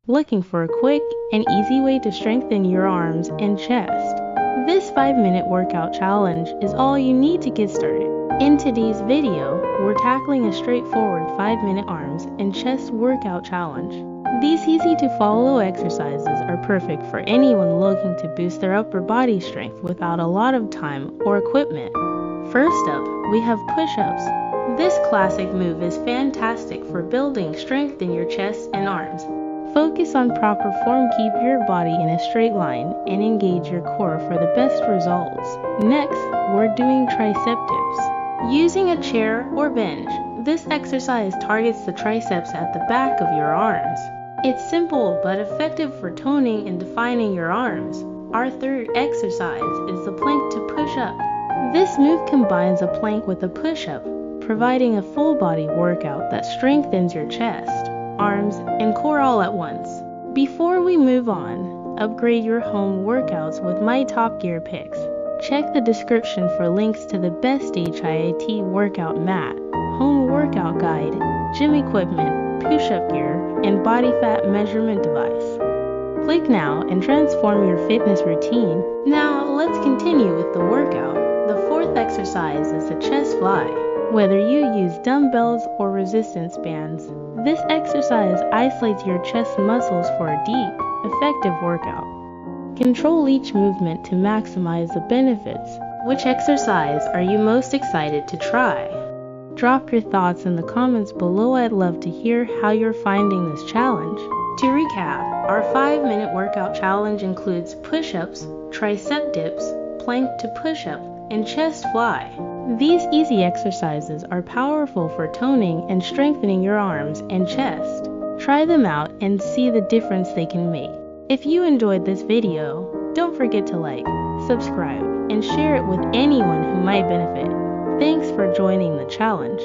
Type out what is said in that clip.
Looking for a quick and easy way to strengthen your arms and chest? This 5-minute workout challenge is all you need to get started. In today's video, we're tackling a straightforward 5-minute arms and chest workout challenge. These easy-to-follow exercises are perfect for anyone looking to boost their upper body strength without a lot of time or equipment. First up, we have push-ups. This classic move is fantastic for building strength in your chest and arms. Focus on proper form, keep your body in a straight line, and engage your core for the best results. Next, we're doing tricep dips. Using a chair or bench, this exercise targets the triceps at the back of your arms. It's simple but effective for toning and defining your arms. Our third exercise is the plank to push up. This move combines a plank with a push-up, providing a full body workout that strengthens your chest, arms, and core all at once. Before we move on, upgrade your home workouts with my top gear picks. Check the description for links to the best HIIT workout mat, home workout guide, gym equipment, push-up gear, and body fat measurement device. Click now and transform your fitness routine. Now let's continue with the workout. The fourth exercise is the chest fly. Whether you use dumbbells or resistance bands, this exercise isolates your chest muscles for a deep, effective workout. Control each movement to maximize the benefits. Which exercise are you most excited to try? Drop your thoughts in the comments below. I'd love to hear how you're finding this challenge. To recap, our 5-minute workout challenge includes push-ups, tricep dips, plank to push-up, and chest fly. These easy exercises are powerful for toning and strengthening your arms and chest. Try them out and see the difference they can make. If you enjoyed this video, don't forget to like, subscribe, and share it with anyone who might benefit. Thanks for joining the challenge.